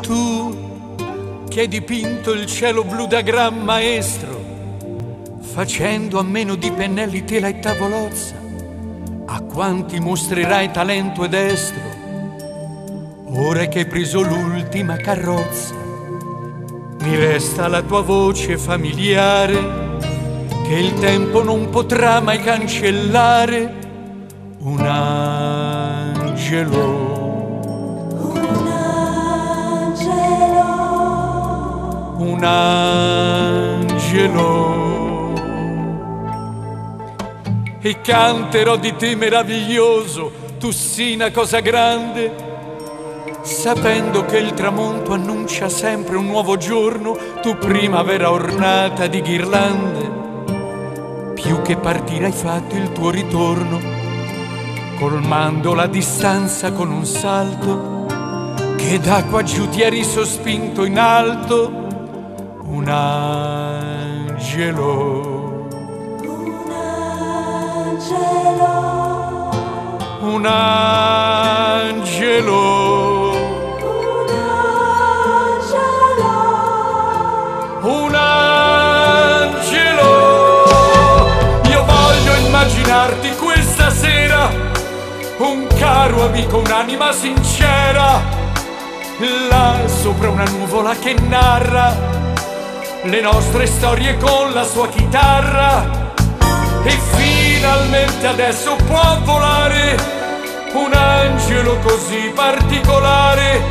Tu che hai dipinto il cielo blu da gran maestro, facendo a meno di pennelli, tela e tavolozza, a quanti mostrerai talento ed estro, ora che hai preso l'ultima carrozza. Mi resta la tua voce familiare, che il tempo non potrà mai cancellare. Un angelo. Un angelo, e canterò di te meraviglioso, tu sii una cosa grande, sapendo che il tramonto annuncia sempre un nuovo giorno, tu primavera ornata di ghirlande. Più che partire hai fatto il tuo ritorno, colmando la distanza con un salto, che da qua giù ti eri sospinto in alto. Un angelo, un angelo, un angelo, un angelo. Io voglio immaginarti questa sera, un caro amico, un'anima sincera, là sopra una nuvola che narra le nostre storie con la sua chitarra. E finalmente adesso può volare un angelo così particolare,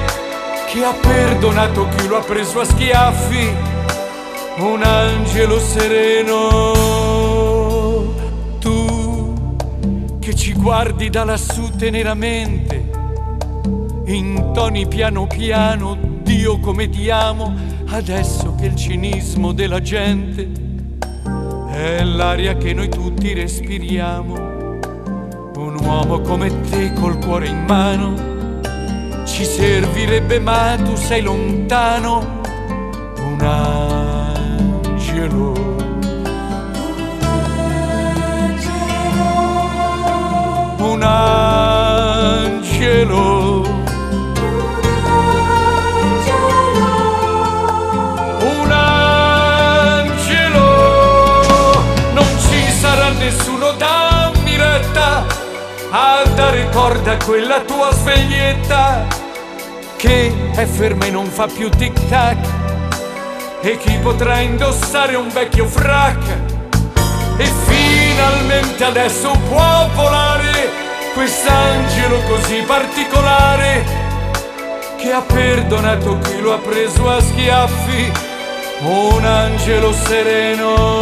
che ha perdonato chi lo ha preso a schiaffi. Un angelo sereno. Tu che ci guardi da lassù teneramente, intoni piano piano Dio come ti amo, adesso che il cinismo della gente è l'aria che noi tutti respiriamo. Un uomo come te col cuore in mano ci servirebbe, ma tu sei lontano. Un angelo, un angelo, nessuno dammi retta a dare corda a quella tua sveglietta, che è ferma e non fa più tic tac. E chi potrà indossare un vecchio frac? E finalmente adesso può volare quest'angelo così particolare, che ha perdonato chi lo ha preso a schiaffi. Un angelo sereno,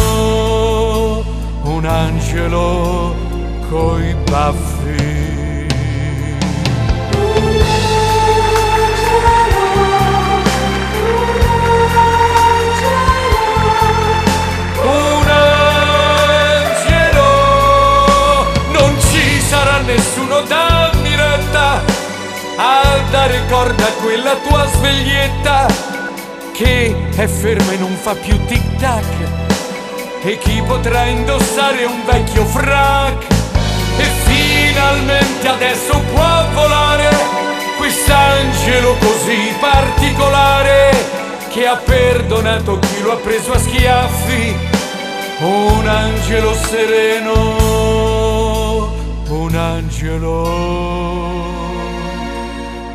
un angelo coi baffi. Un angelo, non ci sarà nessuno dammi retta a dare corda a quella tua sveglietta, che è ferma e non fa più tic tac. E chi potrà indossare un vecchio frac? E finalmente adesso può volare quest'angelo così particolare, che ha perdonato chi lo ha preso a schiaffi. Un angelo sereno, un angelo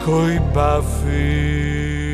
coi baffi.